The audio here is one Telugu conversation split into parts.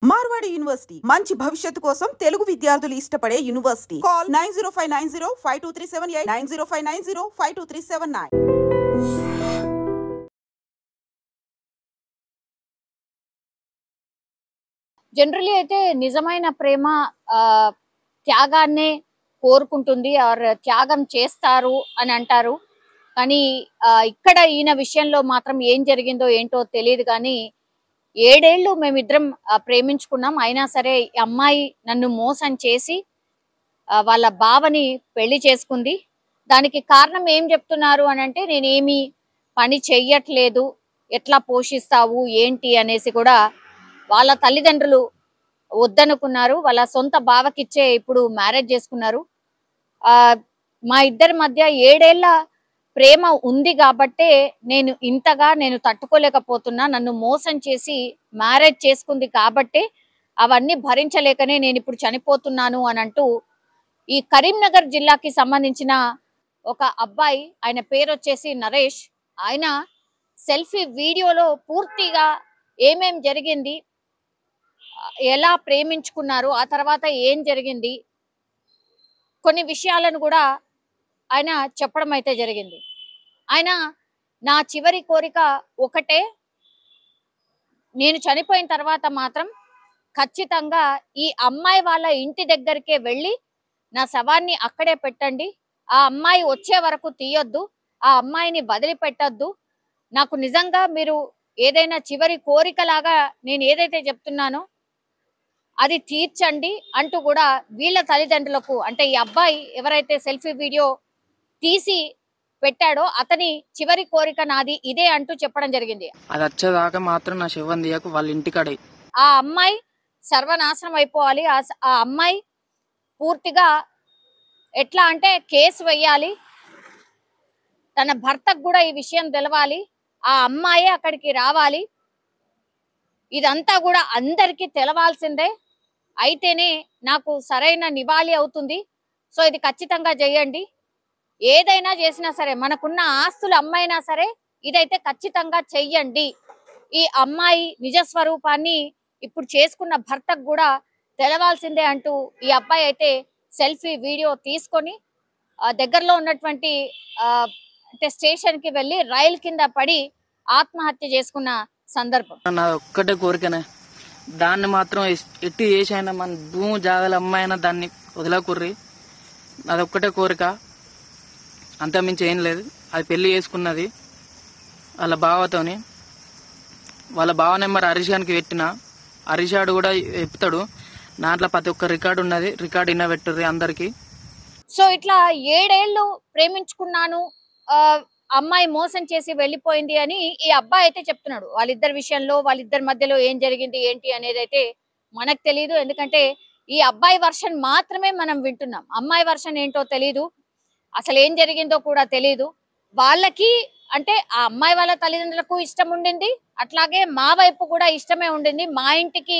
మార్వాడి యూనివర్సిటీ మంచి భవిష్యత్తు కోసం తెలుగు విద్యార్థులు ఇష్టపడే యూనివర్సిటీ. కాల్ 9059052378 9059052379. జనరల్లీ అయితే నిజమైన ప్రేమ త్యాగాన్నే కోరుకుంటుంది ఆర్ త్యాగం చేస్తారు అని అంటారు. కానీ ఇక్కడ ఈయన విషయంలో మాత్రం ఏం జరిగిందో ఏంటో తెలియదు. కానీ 7 ఏళ్ళు మేమిద్దరం ప్రేమించుకున్నాం. అయినా సరే ఈ అమ్మాయి నన్ను మోసం చేసి వాళ్ళ బావని పెళ్లి చేసుకుంది. దానికి కారణం ఏం చెప్తున్నారు అని అంటే, నేనేమి పని చెయ్యట్లేదు, ఎట్లా పోషిస్తావు ఏంటి అనేసి కూడా వాళ్ళ తల్లిదండ్రులు వద్దనుకున్నారు. వాళ్ళ సొంత బావకిచ్చే ఇప్పుడు మ్యారేజ్ చేసుకున్నారు. మా ఇద్దరి మధ్య 7 ఏళ్ల ప్రేమ ఉంది కాబట్టే నేను తట్టుకోలేకపోతున్నా. నన్ను మోసం చేసి మ్యారేజ్ చేసుకుంది కాబట్టే అవన్నీ భరించలేకనే నేను ఇప్పుడు చనిపోతున్నాను అని అంటూ ఈ కరీంనగర్ జిల్లాకి సంబంధించిన ఒక అబ్బాయి, ఆయన పేరు వచ్చేసి నరేష్, ఆయన సెల్ఫీ వీడియోలో పూర్తిగా ఏమేం జరిగింది, ఎలా ప్రేమించుకున్నారు, ఆ తర్వాత ఏం జరిగింది, కొన్ని విషయాలను కూడా ఆయన చెప్పడం అయితే జరిగింది. ఆయన నా చివరి కోరిక ఒకటే, నేను చనిపోయిన తర్వాత మాత్రం ఖచ్చితంగా ఈ అమ్మాయి వాళ్ళ ఇంటి దగ్గరికే వెళ్ళి నా శవాన్ని అక్కడే పెట్టండి, ఆ అమ్మాయి వచ్చే వరకు తీయొద్దు, ఆ అమ్మాయిని వదిలిపెట్టద్దు, నాకు నిజంగా మీరు ఏదైనా చివరి కోరికలాగా నేను ఏదైతే చెప్తున్నానో అది తీర్చండి అంటూ కూడా వీళ్ళ తల్లిదండ్రులకు, అంటే ఈ అబ్బాయి ఎవరైతే సెల్ఫీ వీడియో తీసి పెట్టాడో అతని చివరి కోరిక నాది ఇదే అంటూ చెప్పడం జరిగింది. అది వచ్చేదాకా మాత్రం నా శవం తీయకు, వాళ్ళ ఇంటికాడే ఆ అమ్మాయి సర్వనాశనం అయిపోవాలి. ఆ అమ్మాయి పూర్తిగా ఎట్లా అంటే కేసు వేయాలి, తన భర్తకు కూడా ఈ విషయం తెలవాలి, ఆ అమ్మాయి అక్కడికి రావాలి, ఇదంతా కూడా అందరికీ తెలవాల్సిందే, అయితేనే నాకు సరైన నివాళి అవుతుంది. సో ఇది ఖచ్చితంగా చేయండి, ఏదైనా చేసినా సరే, మనకున్న ఆస్తులు అమ్మైనా సరే ఇదైతే ఖచ్చితంగా చెయ్యండి. ఈ అమ్మాయి నిజస్వరూపాన్ని ఇప్పుడు చేసుకున్న భర్తకు కూడా తెలవాల్సిందే అంటూ ఈ అబ్బాయి అయితే సెల్ఫీ వీడియో తీసుకొని దగ్గరలో ఉన్నటువంటి అంటే స్టేషన్ కి వెళ్ళి రైలు కింద పడి ఆత్మహత్య చేసుకున్న సందర్భం. నా ఒక్కటే కోరికనే, దాన్ని మాత్రం ఎట్టి చేసైనా మన భూమి జాగల అమ్మాయినా దాన్ని వదలకుర్రి, అదొక్కటే కోరిక, అంతమించి ఏం లేదు. అది పెళ్లి చేసుకున్నది వాళ్ళ బావతోని, వాళ్ళ బావ నెంబర్ హరీషానికి పెట్టిన, హరీషాడు కూడా చెప్తాడు, దాంట్లో ప్రతి ఒక్క రికార్డు ఉన్నది, రికార్డు ఇన్న పెట్టుర్రి అందరికి. సో ఇట్లా 7 ఏళ్ళు ప్రేమించుకున్నాను, అమ్మాయి మోసం చేసి వెళ్ళిపోయింది అని ఈ అబ్బాయి అయితే చెప్తున్నాడు. వాళ్ళిద్దరి విషయంలో, వాళ్ళిద్దరి మధ్యలో ఏం జరిగింది ఏంటి అనేది అయితే మనకు తెలియదు. ఎందుకంటే ఈ అబ్బాయి వర్షన్ మాత్రమే మనం వింటున్నాం, అమ్మాయి వర్షన్ ఏంటో తెలీదు, అసలు ఏం జరిగిందో కూడా తెలీదు. వాళ్ళకి అంటే ఆ అమ్మాయి వాళ్ళ తల్లిదండ్రులకు ఇష్టం ఉండింది, అట్లాగే మా వైపు కూడా ఇష్టమే ఉండింది, మా ఇంటికి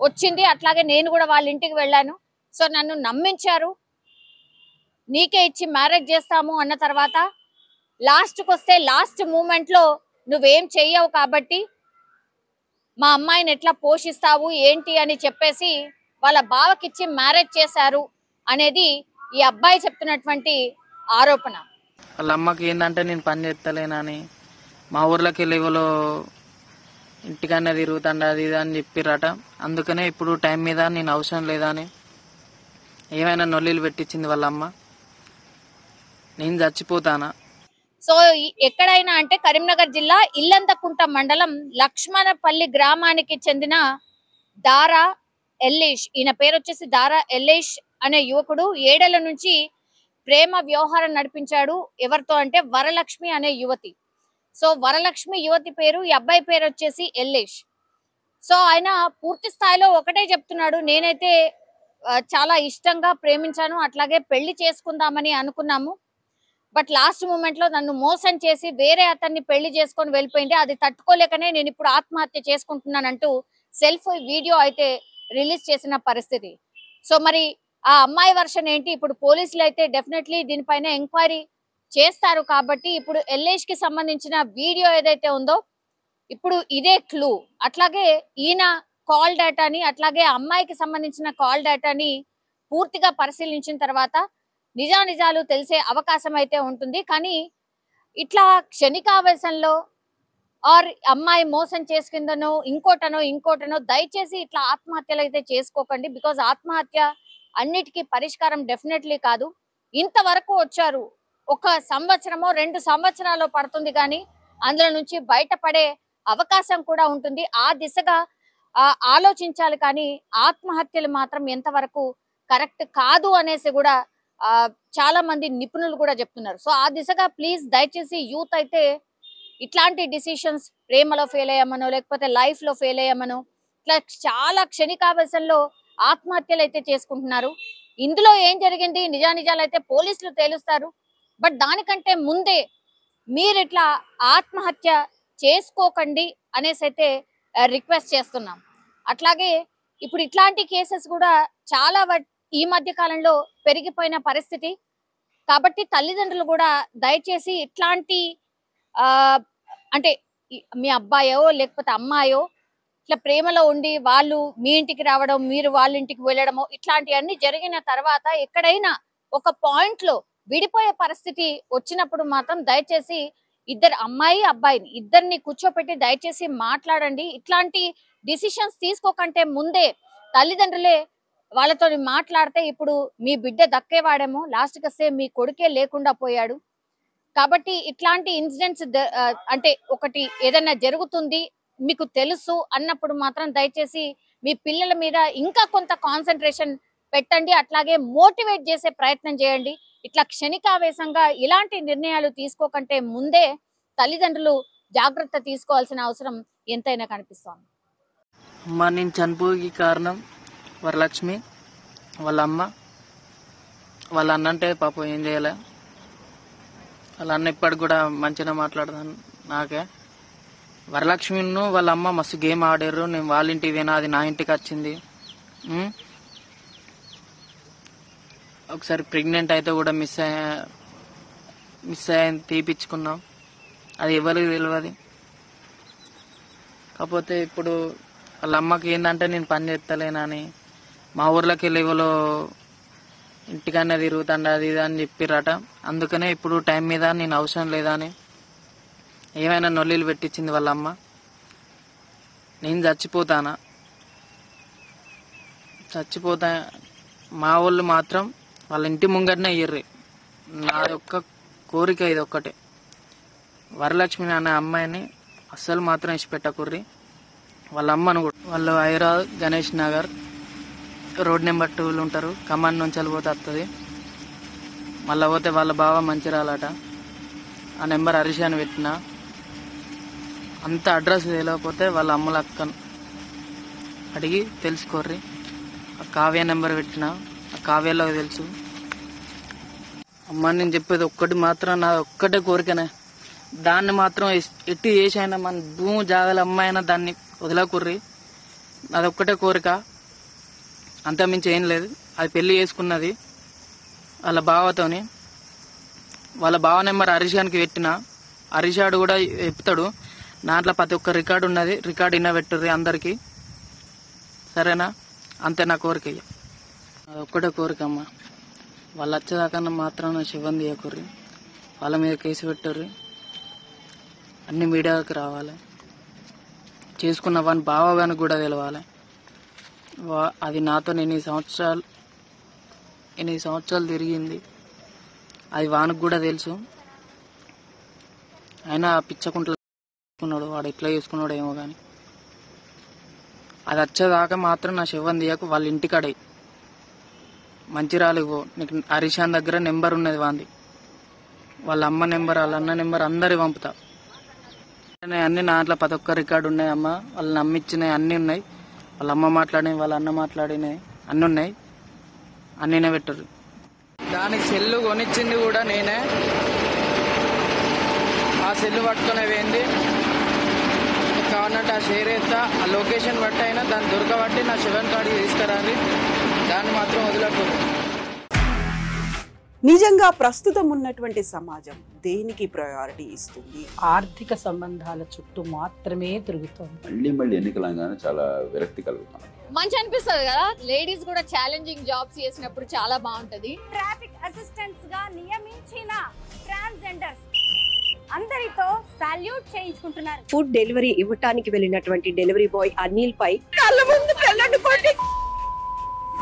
వచ్చింది, అట్లాగే నేను కూడా వాళ్ళ ఇంటికి వెళ్ళాను. సో నన్ను నమ్మించారు, నీకే ఇచ్చి మ్యారేజ్ చేస్తాము అన్న తర్వాత లాస్ట్కి వస్తే లాస్ట్ మూమెంట్ లో నువ్వేం చెయ్యవు కాబట్టి మా అమ్మాయిని ఎట్లా పోషిస్తావు ఏంటి అని చెప్పేసి వాళ్ళ బావకిచ్చి మ్యారేజ్ చేశారు అనేది ఈ అబ్బాయి చెప్తున్నటువంటి ఆరోపణ. వాళ్ళ అమ్మకి ఏంటంటే నేను పని చేస్తలేనని, మా ఊర్లోకి వెళ్ళి ఇవ్వలో ఇంటికన్నా తిరుగుతాండ అది ఇది అని చెప్పిరట. అందుకనే ఇప్పుడు టైం మీద నేను అవసరం లేదా అని ఏమైనా నొల్లీలు పెట్టించింది వాళ్ళ అమ్మ, నేను చచ్చిపోతానా. సో ఎక్కడైనా అంటే కరీంనగర్ జిల్లా ఇల్లంతకుంట మండలం లక్ష్మణపల్లి గ్రామానికి చెందిన దారా ఎల్లేష్, ఈయన పేరు వచ్చేసి దారా ఎల్లేష్ అనే యువకుడు 7 ఏళ్ల నుంచి ప్రేమ వ్యవహారం నడిపించాడు. ఎవరితో అంటే వరలక్ష్మి అనే యువతి. సో వరలక్ష్మి యువతి పేరు, ఈ అబ్బాయి పేరు వచ్చేసి ఎల్లేష్. సో ఆయన పూర్తి స్థాయిలో ఒకటే చెప్తున్నాడు, నేనైతే చాలా ఇష్టంగా ప్రేమించాను, అట్లాగే పెళ్లి చేసుకుందామని అనుకున్నాము, బట్ లాస్ట్ మూమెంట్ లో నన్ను మోసం చేసి వేరే అతన్ని పెళ్లి చేసుకొని వెళ్ళిపోయింది, అది తట్టుకోలేకనే నేను ఇప్పుడు ఆత్మహత్య చేసుకుంటున్నానంటూ సెల్ఫీ వీడియో అయితే రిలీజ్ చేసిన పరిస్థితి. సో మరి ఆ అమ్మాయి వర్షన్ ఏంటి, ఇప్పుడు పోలీసులు అయితే డెఫినెట్లీ దీనిపైన ఎంక్వైరీ చేస్తారు. కాబట్టి ఇప్పుడు ఎల్లేష్ కి సంబంధించిన వీడియో ఏదైతే ఉందో ఇప్పుడు ఇదే క్లూ. అట్లాగే ఈయన కాల్ డేటాని అట్లాగే అమ్మాయికి సంబంధించిన కాల్ డేటాని పూర్తిగా పరిశీలించిన తర్వాత నిజానిజాలు తెలిసే అవకాశం అయితే ఉంటుంది. కానీ ఇట్లా క్షణికావేశంలో ఆర్ అమ్మాయి మోసం చేసుకుందనో ఇంకోటనో దయచేసి ఇట్లా ఆత్మహత్యలు అయితే చేసుకోకండి. బికాజ్ ఆత్మహత్య అన్నిటికీ పరిష్కారం డెఫినెట్లీ కాదు. ఇంతవరకు వచ్చారు, 1 సంవత్సరమో 2 సంవత్సరాలు పడుతుంది, కానీ అందులో నుంచి బయటపడే అవకాశం కూడా ఉంటుంది. ఆ దిశగా ఆలోచించాలి, కానీ ఆత్మహత్యలు మాత్రం ఎంతవరకు కరెక్ట్ కాదు అనేసి కూడా చాలా మంది నిపుణులు కూడా చెప్తున్నారు. సో ఆ దిశగా ప్లీజ్ దయచేసి యూత్ అయితే ఇట్లాంటి డిసిషన్స్, ప్రేమలో ఫెయిల్ అయ్యామనో లేకపోతే లైఫ్ లో ఫెయిల్ అయ్యామనో ఇట్లా చాలా క్షణికావేశంలో ఆత్మహత్యలు అయితే చేసుకుంటున్నారు. ఇందులో ఏం జరిగింది నిజానిజాలు అయితే పోలీసులు తేలుస్తారు. బట్ దానికంటే ముందే మీరు ఇట్లా ఆత్మహత్య చేసుకోకండి అనేసి అయితే రిక్వెస్ట్ చేస్తున్నాం. అట్లాగే ఇప్పుడు ఇట్లాంటి కేసెస్ కూడా చాలా ఈ మధ్య కాలంలో పెరిగిపోయిన పరిస్థితి కాబట్టి తల్లిదండ్రులు కూడా దయచేసి ఇట్లాంటి అంటే మీ అబ్బాయో లేకపోతే అమ్మాయో ఇట్లా ప్రేమలో ఉండి వాళ్ళు మీ ఇంటికి రావడం, మీరు వాళ్ళ ఇంటికి వెళ్ళడమో ఇట్లాంటివన్నీ జరిగిన తర్వాత ఎక్కడైనా ఒక పాయింట్ లో విడిపోయే పరిస్థితి వచ్చినప్పుడు మాత్రం దయచేసి ఇద్దరు అమ్మాయి అబ్బాయిని ఇద్దరిని కూర్చోపెట్టి దయచేసి మాట్లాడండి. ఇట్లాంటి డిసిషన్స్ తీసుకోకంటే ముందే తల్లిదండ్రులే వాళ్ళతో మాట్లాడితే ఇప్పుడు మీ బిడ్డ దక్కేవాడేమో, లాస్ట్కి వస్తే మీ కొడుకే లేకుండా పోయాడు. కాబట్టి ఇట్లాంటి ఇన్సిడెంట్స్ అంటే ఒకటి ఏదైనా జరుగుతుంది మీకు తెలుసు అన్నప్పుడు మాత్రం దయచేసి మీ పిల్లల మీద ఇంకా కొంత కాన్సన్ట్రేషన్ పెట్టండి. అట్లాగే మోటివేట్ చేసే ప్రయత్నం చేయండి. ఇట్లా క్షణికావేశంగా ఇలాంటి నిర్ణయాలు తీసుకోకంటే ముందే తల్లిదండ్రులు జాగ్రత్త తీసుకోవాల్సిన అవసరం ఎంతైనా కనిపిస్తోంది. అమ్మ నేను చనిపోయి కారణం వరలక్ష్మి, వాళ్ళ అమ్మ, వాళ్ళ అన్న అంటే పాపం ఏం చేయాలి. వాళ్ళ అన్న ఇప్పటికి కూడా మంచిగా మాట్లాడతాను. నాకే వరలక్ష్మిను వాళ్ళ అమ్మ మస్తు గేమ్ ఆడారు. నేను వాళ్ళ ఇంటికి పోయినా, అది నా ఇంటికి వచ్చింది. ఒకసారి ప్రెగ్నెంట్ అయితే కూడా మిస్ అయ్యి తీపిచ్చుకున్నాం. అది ఎవరికి తెలియదు. కాకపోతే ఇప్పుడు వాళ్ళ అమ్మకి ఏంటంటే నేను పని చేస్తలేనని మా ఊర్లోకి వెళ్ళి ఎవరో ఇంటికన్నా తిరుగుతాండి అది ఇది అని చెప్పిరట. అందుకనే ఇప్పుడు టైం మీద నేను అవసరం లేదని ఏమైనా నొల్లీలు పెట్టించింది వాళ్ళ అమ్మ. నేను చచ్చిపోతా మా వాళ్ళు మాత్రం వాళ్ళ ఇంటి ముంగటనే ఇయ్యర్రి. నా యొక్క కోరిక ఇది ఒక్కటే, వరలక్ష్మి అనే అమ్మాయిని అస్సలు మాత్రం ఇచ్చిపెట్టకుర్రి. వాళ్ళ అమ్మను కూడా వాళ్ళు హైదరాబాద్ గణేష్ నగర్ రోడ్ నెంబర్ 2 ఉంటారు. కమాండ్ నుంచి వెళ్ళిపోతే వస్తుంది. మళ్ళీ పోతే వాళ్ళ బావ మంచిరాలట. ఆ నెంబర్ హరీష్ అని పెట్టిన అంత అడ్రస్ తెలియకపోతే వాళ్ళ అమ్మల అక్కను అడిగి తెలుసుకోర్రి. ఆ కావ్య నెంబర్ పెట్టిన, ఆ కావ్యలో తెలుసు. అమ్మ నేను చెప్పేది ఒక్కటి మాత్రం, నా ఒక్కటే కోరికనే, దాన్ని మాత్రం ఎట్టి చేసైనా మన భూమి జాగల అమ్మాయినా దాన్ని వదలకుర్రి. అదొక్కటే కోరిక, అంతమించి ఏం లేదు. అది పెళ్లి చేసుకున్నది వాళ్ళ బావతోని. వాళ్ళ బావ నెంబర్ హరీషానికి పెట్టిన, హరీషాడు కూడా చెప్తాడు. దాంట్లో ప్రతి ఒక్క రికార్డు ఉన్నది. రికార్డు ఇన్న పెట్టుర్రి అందరికి, సరేనా? అంతే నా కోరిక. అదొక్కటే కోరిక అమ్మ. వాళ్ళు వచ్చేదాకా మాత్రం నా శివం తీయకుర్రి. వాళ్ళ మీద కేసు పెట్టుర్రి. అన్ని మీడియాకి రావాలి. చేసుకున్న వాని బావగానికి కూడా తెలవాలి. అది నాతో ఎన్ని సంవత్సరాలు తిరిగింది, అది వానికి కూడా తెలుసు. అయినా పిచ్చకుంటలు చేసుకున్నాడు వాడు, ఎట్లా చేసుకున్నాడు ఏమో కానీ. అది వచ్చేదాకా మాత్రం నా శివం తీయకు. వాళ్ళ ఇంటికాడే మంచిరాలు ఇవ్వు. నీకు హరీషాన్ దగ్గర నెంబర్ ఉన్నది వాంది, వాళ్ళ అమ్మ నెంబర్, వాళ్ళ అన్న నెంబర్ అందరి పంపుతా. అన్ని నాట్లో ప్రతి ఒక్క రికార్డు ఉన్నాయి అమ్మ. వాళ్ళు నమ్మిచ్చినాయి అన్నీ ఉన్నాయి. వాళ్ళ అమ్మ మాట్లాడినాయి, వాళ్ళ అన్న మాట్లాడినాయి అన్నీ ఉన్నాయి. అన్నీనే పెట్టరు. దానికి సెల్లు కొనిచ్చింది కూడా నేనే. ఆ సెల్లు పట్టుకునే పోయింది. కావాలంటే ఆ షేర్ వేస్తా, ఆ లొకేషన్ బట్టి అయినా దాన్ని దొరకబట్టి నా శివన్ కాడికి తీసుకురాలి. దాన్ని మాత్రం వదలకూడదు. నిజంగా ప్రస్తుతం ఉన్నటువంటి సమాజం దేనికి ప్రయారిటీ ఇస్తుంది? ఆర్థిక సంబంధాల చుట్టూ మాత్రమే తిరుగుతోంది. మళ్ళీ ఎన్నికలంగానే చాలా విరక్తి కలుగుతాం. మంచి అనిపిస్తుంది కదా, లేడీస్ కూడా ఛాలెంజింగ్ జాబ్స్ చేసినప్పుడు చాలా బాగుంటది. ట్రాఫిక్ అసిస్టెంట్స్ గా నియమించిన ట్రాన్స్జెండర్స్ అందరితో సాల్యూట్ చేయించుకుంటున్నారు. ఫుడ్ డెలివరీ ఇవ్వటానికి వెళ్ళినటువంటి డెలివరీ బాయ్ అనిల్ పై కళ్ళ ముందు